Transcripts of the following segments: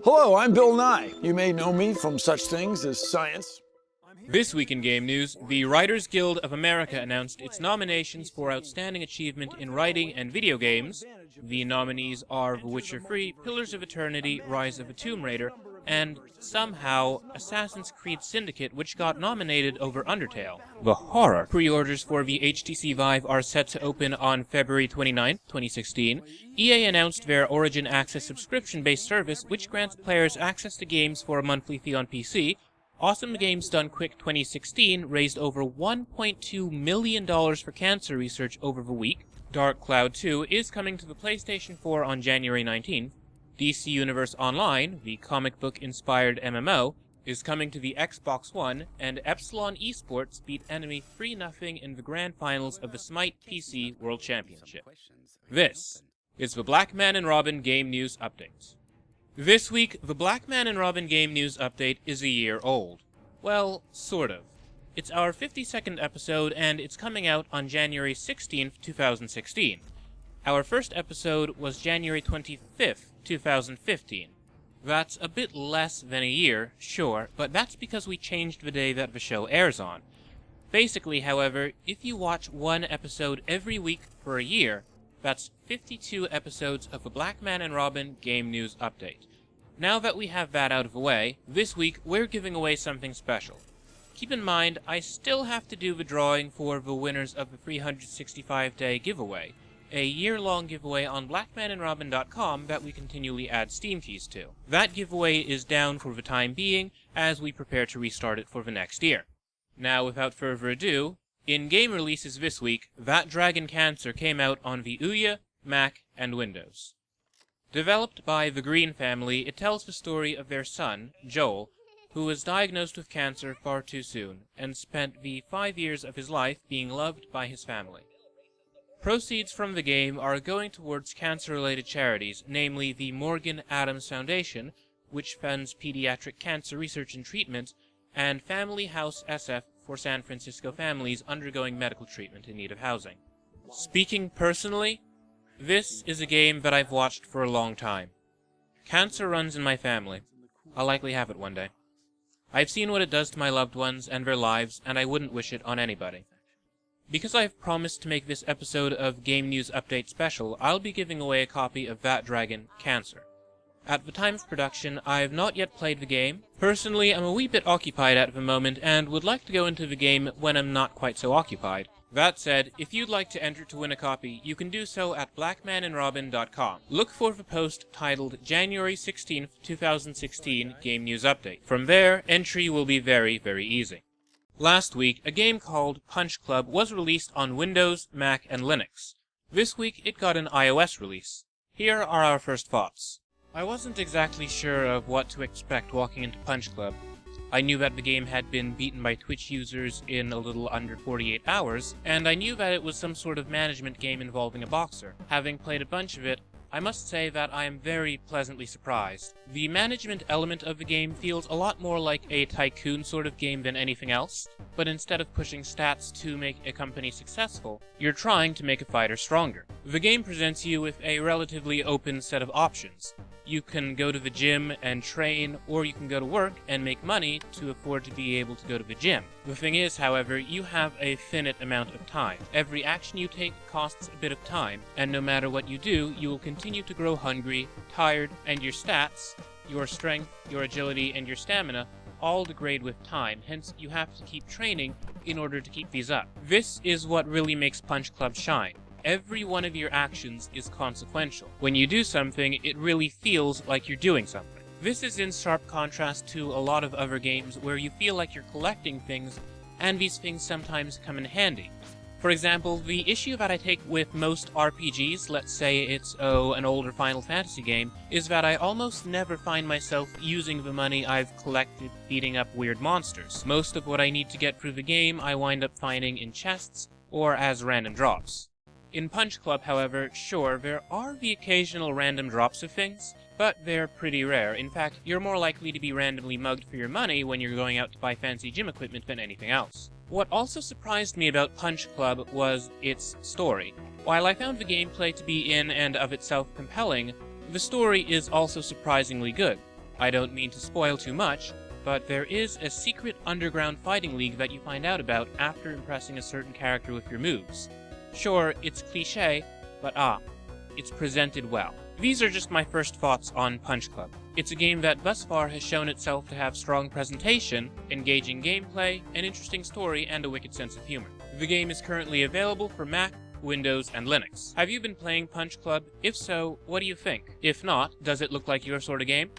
Hello, I'm Bill Nye. You may know me from such things as science. This week in game news, the Writers Guild of America announced its nominations for Outstanding Achievement in Writing and Video Games. The nominees are The Witcher 3, Pillars of Eternity, Rise of a Tomb Raider, and somehow Assassin's Creed Syndicate, which got nominated over Undertale. The horror! Pre-orders for the HTC Vive are set to open on February 29, 2016. EA announced their Origin Access subscription-based service, which grants players access to games for a monthly fee on PC. Awesome Games Done Quick 2016 raised over $1.2 million for cancer research over the week. Dark Cloud 2 is coming to the PlayStation 4 on January 19th. DC Universe Online, the comic book-inspired MMO, is coming to the Xbox One, and Epsilon Esports beat Enemy 3-0 in the grand finals of the Smite PC World Championship. This is the Blackman and Robin Game News Update. This week, the Blackman and Robin Game News Update is a year old. Well, sort of. It's our 52nd episode, and it's coming out on January 16th, 2016. Our first episode was January 25th, 2015. That's a bit less than a year, sure, but that's because we changed the day that the show airs on. Basically, however, if you watch one episode every week for a year, that's 52 episodes of the Blackman and Robin Game News Update. Now that we have that out of the way, this week we're giving away something special. Keep in mind, I still have to do the drawing for the winners of the 365-day giveaway, a year-long giveaway on blackmanandrobin.com that we continually add Steam keys to. That giveaway is down for the time being, as we prepare to restart it for the next year. Now, without further ado, in game releases this week, That Dragon Cancer came out on the Ouya, Mac, and Windows. Developed by the Green family, it tells the story of their son, Joel, who was diagnosed with cancer far too soon, and spent the 5 years of his life being loved by his family. Proceeds from the game are going towards cancer-related charities, namely the Morgan Adams Foundation, which funds pediatric cancer research and treatment, and Family House SF for San Francisco families undergoing medical treatment in need of housing. Speaking personally, this is a game that I've watched for a long time. Cancer runs in my family. I'll likely have it one day. I've seen what it does to my loved ones and their lives, and I wouldn't wish it on anybody. Because I've promised to make this episode of Game News Update special, I'll be giving away a copy of That Dragon Cancer. At the time of production, I've not yet played the game. Personally, I'm a wee bit occupied at the moment, and would like to go into the game when I'm not quite so occupied. That said, if you'd like to enter to win a copy, you can do so at blackmanandrobin.com. Look for the post titled January 16th, 2016 Game News Update. From there, entry will be very, very easy. Last week, a game called Punch Club was released on Windows, Mac, and Linux. This week, it got an iOS release. Here are our first thoughts. I wasn't exactly sure of what to expect walking into Punch Club. I knew that the game had been beaten by Twitch users in a little under 48 hours, and I knew that it was some sort of management game involving a boxer. Having played a bunch of it, I must say that I am very pleasantly surprised. The management element of the game feels a lot more like a tycoon sort of game than anything else, but instead of pushing stats to make a company successful, you're trying to make a fighter stronger. The game presents you with a relatively open set of options. You can go to the gym and train, or you can go to work and make money to afford to be able to go to the gym. The thing is, however, you have a finite amount of time. Every action you take costs a bit of time, and no matter what you do, you will continue to grow hungry, tired, and your stats, your strength, your agility, and your stamina all degrade with time, hence you have to keep training in order to keep these up. This is what really makes Punch Club shine. Every one of your actions is consequential. When you do something, it really feels like you're doing something. This is in sharp contrast to a lot of other games where you feel like you're collecting things, and these things sometimes come in handy. For example, the issue that I take with most RPGs, let's say it's, an older Final Fantasy game, is that I almost never find myself using the money I've collected beating up weird monsters. Most of what I need to get through the game I wind up finding in chests or as random drops. In Punch Club, however, sure, there are the occasional random drops of things, but they're pretty rare. In fact, you're more likely to be randomly mugged for your money when you're going out to buy fancy gym equipment than anything else. What also surprised me about Punch Club was its story. While I found the gameplay to be in and of itself compelling, the story is also surprisingly good. I don't mean to spoil too much, but there is a secret underground fighting league that you find out about after impressing a certain character with your moves. Sure, it's cliché, but it's presented well. These are just my first thoughts on Punch Club. It's a game that thus far has shown itself to have strong presentation, engaging gameplay, an interesting story, and a wicked sense of humor. The game is currently available for Mac, Windows, and Linux. Have you been playing Punch Club? If so, what do you think? If not, does it look like your sort of game?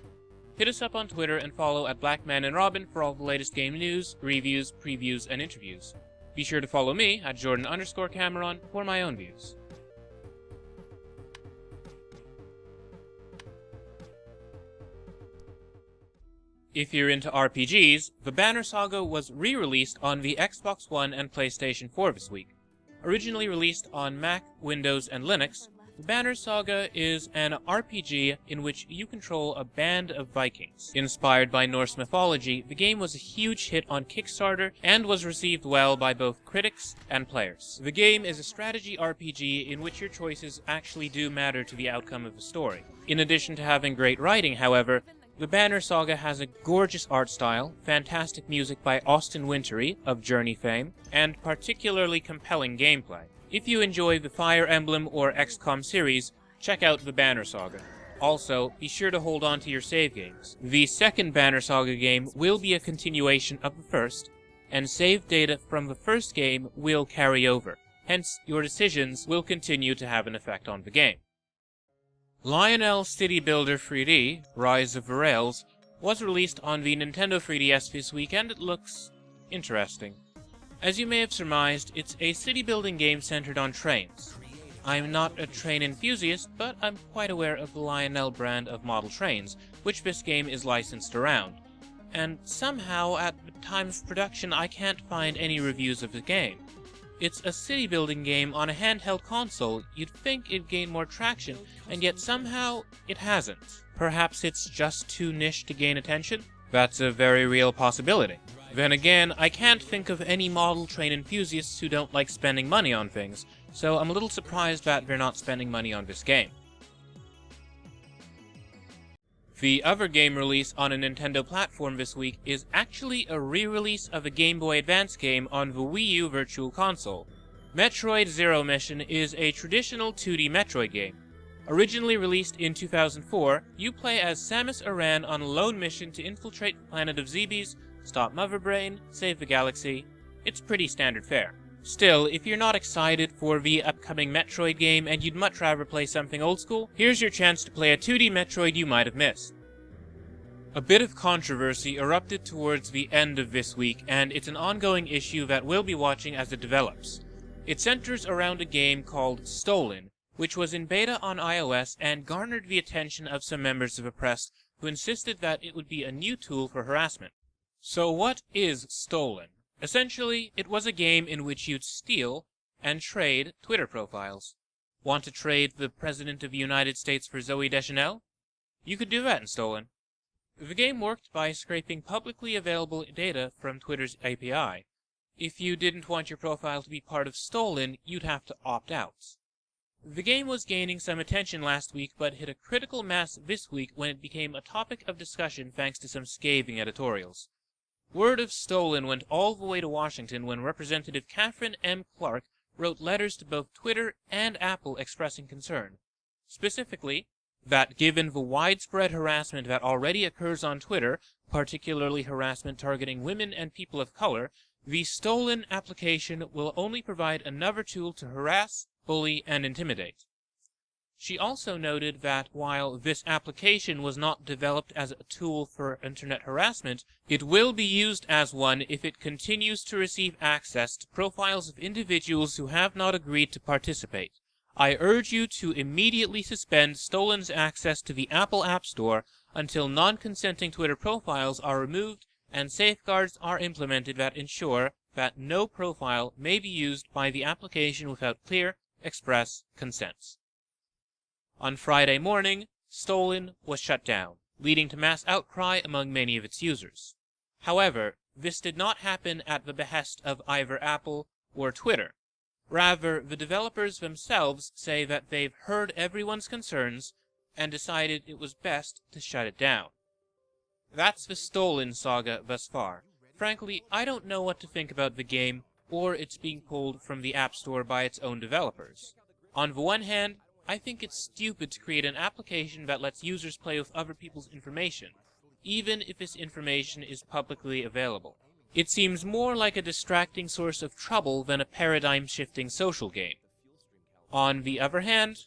Hit us up on Twitter and follow at Blackman and Robin for all the latest game news, reviews, previews, and interviews. Be sure to follow me at Jordan_Cameron for my own views. If you're into RPGs, the Banner Saga was re-released on the Xbox One and PlayStation 4 this week. Originally released on Mac, Windows, and Linux, the Banner Saga is an RPG in which you control a band of Vikings. Inspired by Norse mythology, the game was a huge hit on Kickstarter and was received well by both critics and players. The game is a strategy RPG in which your choices actually do matter to the outcome of the story. In addition to having great writing, however, the Banner Saga has a gorgeous art style, fantastic music by Austin Wintory of Journey fame, and particularly compelling gameplay. If you enjoy the Fire Emblem or XCOM series, check out the Banner Saga. Also, be sure to hold on to your save games. The second Banner Saga game will be a continuation of the first, and save data from the first game will carry over. Hence, your decisions will continue to have an effect on the game. Lionel City Builder 3D, Rise of the Rails, was released on the Nintendo 3DS this week, and it looks interesting. As you may have surmised, it's a city-building game centered on trains. I'm not a train enthusiast, but I'm quite aware of the Lionel brand of model trains, which this game is licensed around. And somehow, at the time of production, I can't find any reviews of the game. It's a city-building game on a handheld console. You'd think it'd gain more traction, and yet somehow it hasn't. Perhaps it's just too niche to gain attention? That's a very real possibility. Then again, I can't think of any model train enthusiasts who don't like spending money on things, so I'm a little surprised that they're not spending money on this game. The other game release on a Nintendo platform this week is actually a re-release of a Game Boy Advance game on the Wii U Virtual Console. Metroid Zero Mission is a traditional 2D Metroid game. Originally released in 2004, you play as Samus Aran on a lone mission to infiltrate the planet of Zebes, stop Mother Brain, save the galaxy. It's pretty standard fare. Still, if you're not excited for the upcoming Metroid game and you'd much rather play something old school, here's your chance to play a 2D Metroid you might have missed. A bit of controversy erupted towards the end of this week, and it's an ongoing issue that we'll be watching as it develops. It centers around a game called Stolen, which was in beta on iOS and garnered the attention of some members of the press who insisted that it would be a new tool for harassment. So what is Stolen? Essentially, it was a game in which you'd steal and trade Twitter profiles. Want to trade the President of the United States for Zooey Deschanel? You could do that in Stolen. The game worked by scraping publicly available data from Twitter's API. If you didn't want your profile to be part of Stolen, you'd have to opt out. The game was gaining some attention last week, but hit a critical mass this week when it became a topic of discussion thanks to some scathing editorials. Word of Stolen went all the way to Washington when Representative Catherine M. Clark wrote letters to both Twitter and Apple expressing concern. Specifically, that given the widespread harassment that already occurs on Twitter, particularly harassment targeting women and people of color, the Stolen application will only provide another tool to harass, bully, and intimidate. She also noted that while this application was not developed as a tool for internet harassment, it will be used as one if it continues to receive access to profiles of individuals who have not agreed to participate. I urge you to immediately suspend Stolen's access to the Apple App Store until non-consenting Twitter profiles are removed and safeguards are implemented that ensure that no profile may be used by the application without clear, express consents. On Friday morning, Stolen was shut down, leading to mass outcry among many of its users. However, this did not happen at the behest of either Apple or Twitter. Rather, the developers themselves say that they've heard everyone's concerns and decided it was best to shut it down. That's the Stolen saga thus far. Frankly, I don't know what to think about the game, or it's being pulled from the App Store by its own developers. On the one hand, I think it's stupid to create an application that lets users play with other people's information, even if this information is publicly available. It seems more like a distracting source of trouble than a paradigm-shifting social game. On the other hand,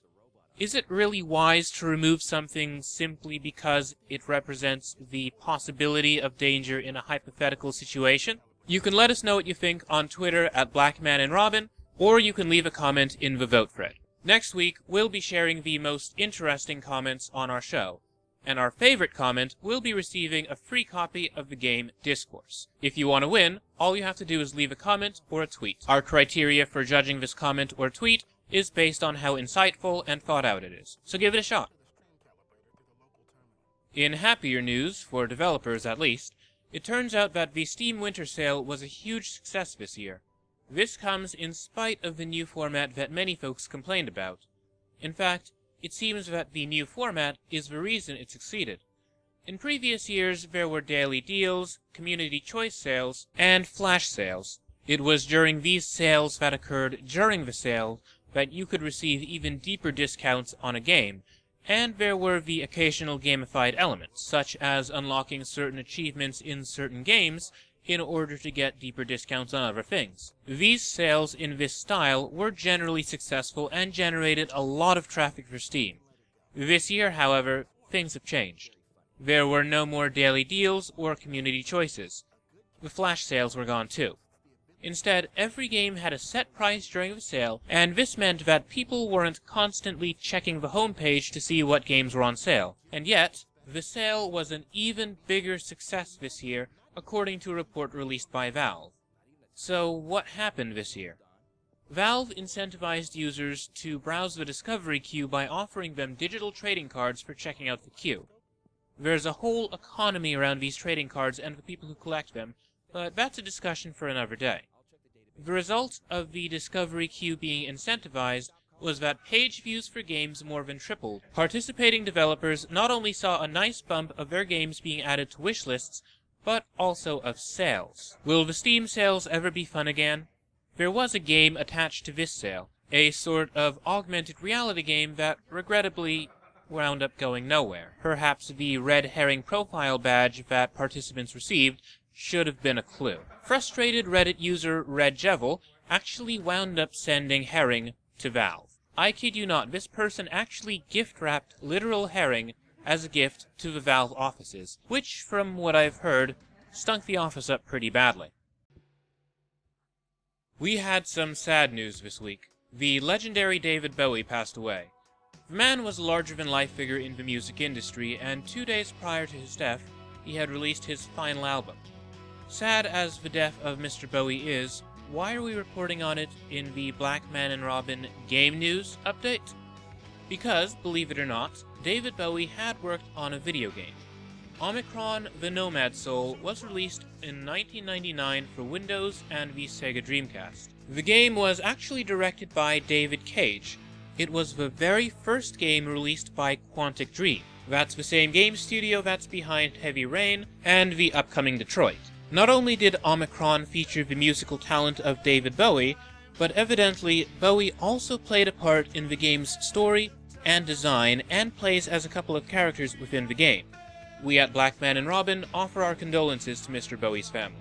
is it really wise to remove something simply because it represents the possibility of danger in a hypothetical situation? You can let us know what you think on Twitter at Blackman and Robin, or you can leave a comment in the vote thread. Next week, we'll be sharing the most interesting comments on our show, and our favorite comment will be receiving a free copy of the game Discourse. If you want to win, all you have to do is leave a comment or a tweet. Our criteria for judging this comment or tweet is based on how insightful and thought out it is, so give it a shot. In happier news, for developers at least, it turns out that the Steam Winter Sale was a huge success this year. This comes in spite of the new format that many folks complained about. In fact, it seems that the new format is the reason it succeeded. In previous years, there were daily deals, community choice sales, and flash sales. It was during these sales that occurred during the sale that you could receive even deeper discounts on a game, and there were the occasional gamified elements, such as unlocking certain achievements in certain games in order to get deeper discounts on other things. These sales in this style were generally successful and generated a lot of traffic for Steam. This year, however, things have changed. There were no more daily deals or community choices. The flash sales were gone too. Instead, every game had a set price during the sale, and this meant that people weren't constantly checking the homepage to see what games were on sale. And yet, the sale was an even bigger success this year, according to a report released by Valve. So, what happened this year? Valve incentivized users to browse the discovery queue by offering them digital trading cards for checking out the queue. There's a whole economy around these trading cards and the people who collect them, but that's a discussion for another day. The result of the discovery queue being incentivized was that page views for games more than tripled. Participating developers not only saw a nice bump of their games being added to wish lists, but also of sales. Will the Steam sales ever be fun again? There was a game attached to this sale, a sort of augmented reality game that regrettably wound up going nowhere. Perhaps the red herring profile badge that participants received should have been a clue. Frustrated Reddit user Redjevel actually wound up sending herring to Valve. I kid you not, this person actually gift-wrapped literal herring as a gift to the Valve offices, which, from what I've heard, stunk the office up pretty badly. We had some sad news this week. The legendary David Bowie passed away. The man was a larger-than-life figure in the music industry, and 2 days prior to his death, he had released his final album. Sad as the death of Mr. Bowie is, why are we reporting on it in the Blackman and Robin Game News update? Because, believe it or not, David Bowie had worked on a video game. Omicron: The Nomad Soul was released in 1999 for Windows and the Sega Dreamcast. The game was actually directed by David Cage. It was the very first game released by Quantic Dream. That's the same game studio that's behind Heavy Rain and the upcoming Detroit. Not only did Omicron feature the musical talent of David Bowie, but evidently Bowie also played a part in the game's story and design, and plays as a couple of characters within the game. We at Blackman and Robin offer our condolences to Mr. Bowie's family.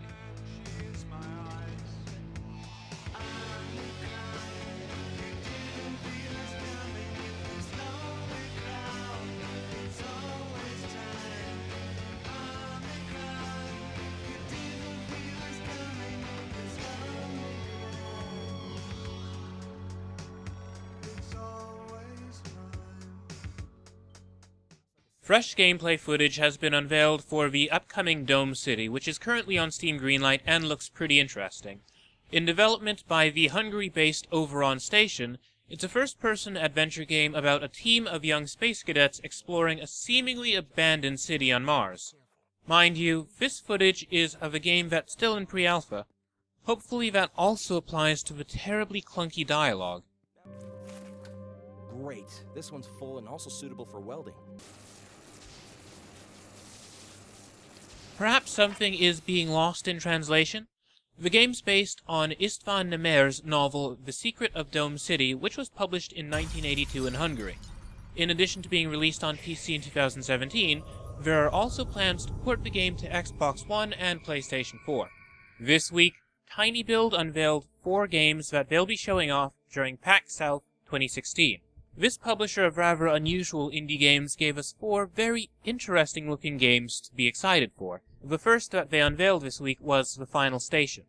Fresh gameplay footage has been unveiled for the upcoming Dome City, which is currently on Steam Greenlight and looks pretty interesting. In development by the Hungary-based Overon Station, it's a first-person adventure game about a team of young space cadets exploring a seemingly abandoned city on Mars. Mind you, this footage is of a game that's still in pre-alpha. Hopefully that also applies to the terribly clunky dialogue. Great. This one's full and also suitable for welding. Perhaps something is being lost in translation? The game's based on István Némér's novel The Secret of Dome City, which was published in 1982 in Hungary. In addition to being released on PC in 2017, there are also plans to port the game to Xbox One and PlayStation 4. This week, TinyBuild unveiled 4 games that they'll be showing off during PAX South 2016. This publisher of rather unusual indie games gave us 4 very interesting-looking games to be excited for. The first that they unveiled this week was The Final Station.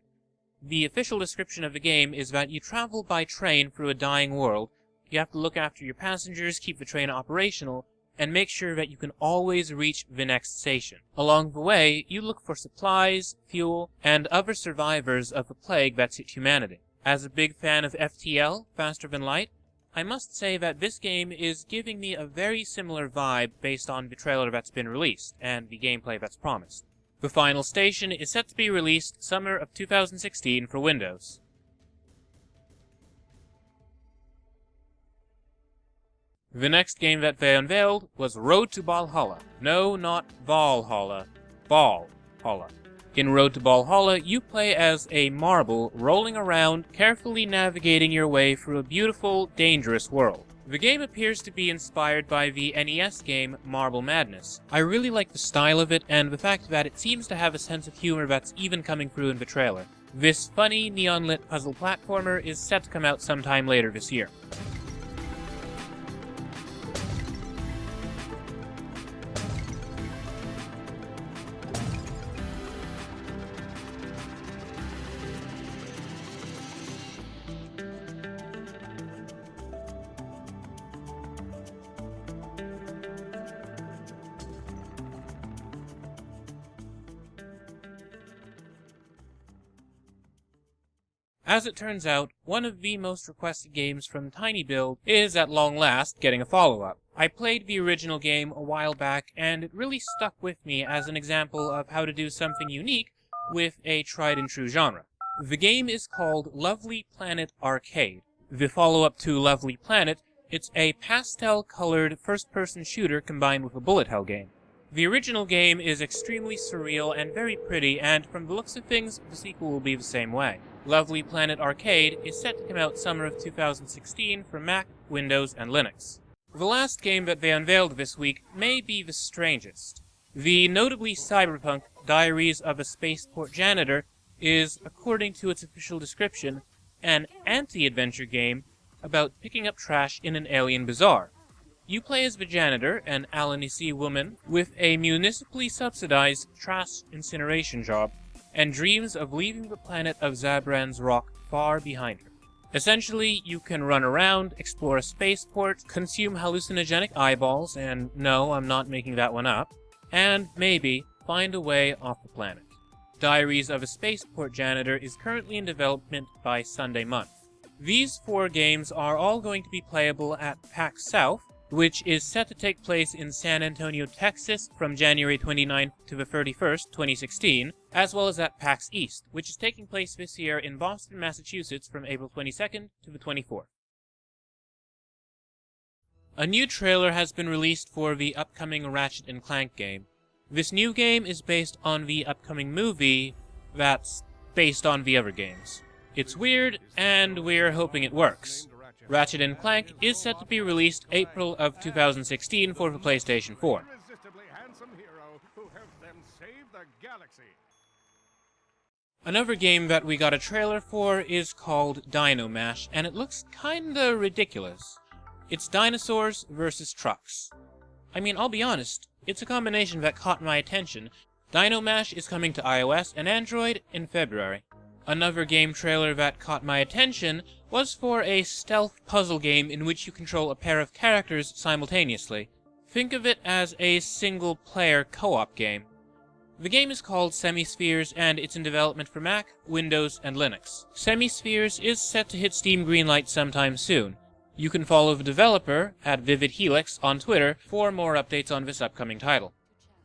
The official description of the game is that you travel by train through a dying world. You have to look after your passengers, keep the train operational, and make sure that you can always reach the next station. Along the way, you look for supplies, fuel, and other survivors of the plague that's hit humanity. As a big fan of FTL, Faster Than Light, I must say that this game is giving me a very similar vibe based on the trailer that's been released, and the gameplay that's promised. The Final Station is set to be released summer of 2016 for Windows. The next game that they unveiled was Road to Valhalla. No, not Valhalla. Valhalla. In Road to Valhalla, you play as a marble rolling around, carefully navigating your way through a beautiful, dangerous world. The game appears to be inspired by the NES game Marble Madness. I really like the style of it and the fact that it seems to have a sense of humor that's even coming through in the trailer. This funny, neon-lit puzzle platformer is set to come out sometime later this year. As it turns out, one of the most requested games from TinyBuild is at long last getting a follow-up. I played the original game a while back, and it really stuck with me as an example of how to do something unique with a tried-and-true genre. The game is called Lovely Planet Arcade. The follow-up to Lovely Planet, it's a pastel-colored first-person shooter combined with a bullet hell game. The original game is extremely surreal and very pretty, and from the looks of things, the sequel will be the same way. Lovely Planet Arcade is set to come out summer of 2016 for Mac, Windows, and Linux. The last game that they unveiled this week may be the strangest. The notably cyberpunk Diaries of a Spaceport Janitor is, according to its official description, an anti-adventure game about picking up trash in an alien bazaar. You play as the janitor, an Alanisi woman, with a municipally subsidized trash incineration job, and dreams of leaving the planet of Zabran's rock far behind her. Essentially, you can run around, explore a spaceport, consume hallucinogenic eyeballs, and no, I'm not making that one up, and maybe find a way off the planet. Diaries of a Spaceport Janitor is currently in development by Sunday Month. These 4 games are all going to be playable at PAX South, which is set to take place in San Antonio, Texas from January 29th to the 31st, 2016, as well as at PAX East, which is taking place this year in Boston, Massachusetts from April 22nd to the 24th. A new trailer has been released for the upcoming Ratchet & Clank game. This new game is based on the upcoming movie that's based on the other games. It's weird, and we're hoping it works. Ratchet & Clank is set to be released April of 2016 for the PlayStation 4. Another game that we got a trailer for is called Dino Mash, and it looks kinda ridiculous. It's dinosaurs versus trucks. I mean, I'll be honest, it's a combination that caught my attention. Dino Mash is coming to iOS and Android in February. Another game trailer that caught my attention was for a stealth puzzle game in which you control a pair of characters simultaneously. Think of it as a single-player co-op game. The game is called Semispheres, and it's in development for Mac, Windows, and Linux. Semispheres is set to hit Steam Greenlight sometime soon. You can follow the developer at Vivid Helix on Twitter for more updates on this upcoming title.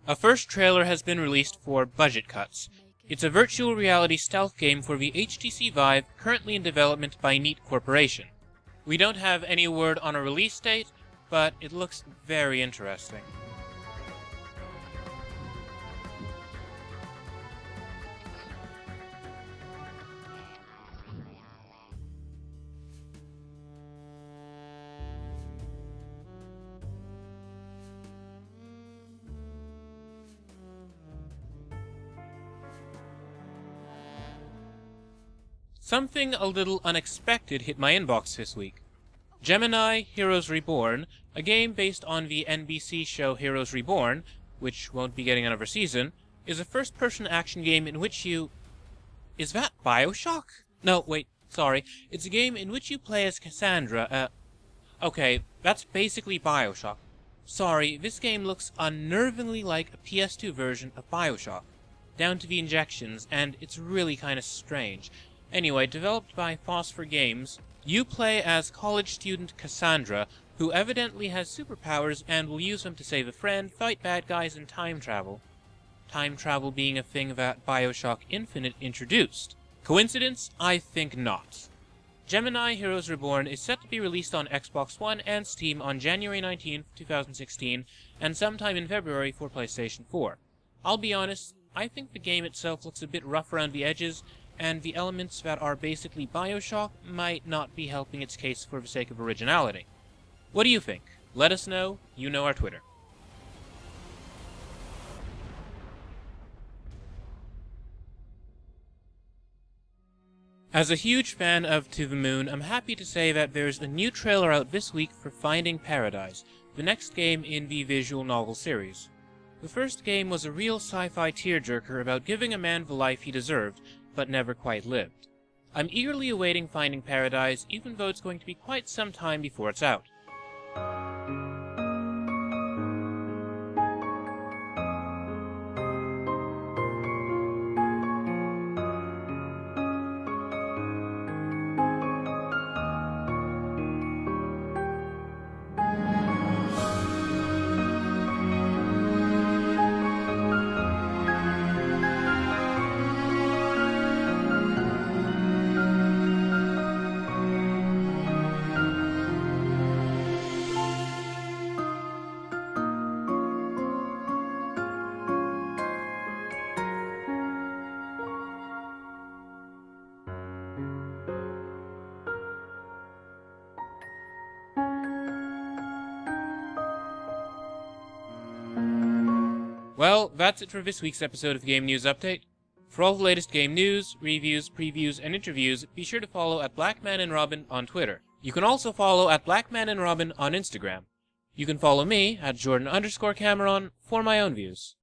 A first trailer has been released for Budget Cuts. It's a virtual reality stealth game for the HTC Vive, currently in development by Neat Corporation. We don't have any word on a release date, but it looks very interesting. Something a little unexpected hit my inbox this week. Gemini Heroes Reborn, a game based on the NBC show Heroes Reborn, which won't be getting another season, is a first-person action game in which you... Is that BioShock? No, wait, sorry. It's a game in which you play as Cassandra, Okay, that's basically BioShock. Sorry, this game looks unnervingly like a PS2 version of BioShock, down to the injections, and it's really kinda strange. Anyway, developed by Phosphor Games, you play as college student Cassandra, who evidently has superpowers and will use them to save a friend, fight bad guys, and time travel. Time travel being a thing that BioShock Infinite introduced. Coincidence? I think not. Gemini Heroes Reborn is set to be released on Xbox One and Steam on January 19, 2016, and sometime in February for PlayStation 4. I'll be honest, I think the game itself looks a bit rough around the edges, and the elements that are basically BioShock might not be helping its case for the sake of originality. What do you think? Let us know. You know our Twitter. As a huge fan of To the Moon, I'm happy to say that there's a new trailer out this week for Finding Paradise, the next game in the visual novel series. The first game was a real sci-fi tearjerker about giving a man the life he deserved, but never quite lived. I'm eagerly awaiting Finding Paradise, even though it's going to be quite some time before it's out. Well, that's it for this week's episode of Game News Update. For all the latest game news, reviews, previews, and interviews, be sure to follow at Blackman and Robin on Twitter. You can also follow at Blackman and Robin on Instagram. You can follow me at Jordan_Cameron for my own views.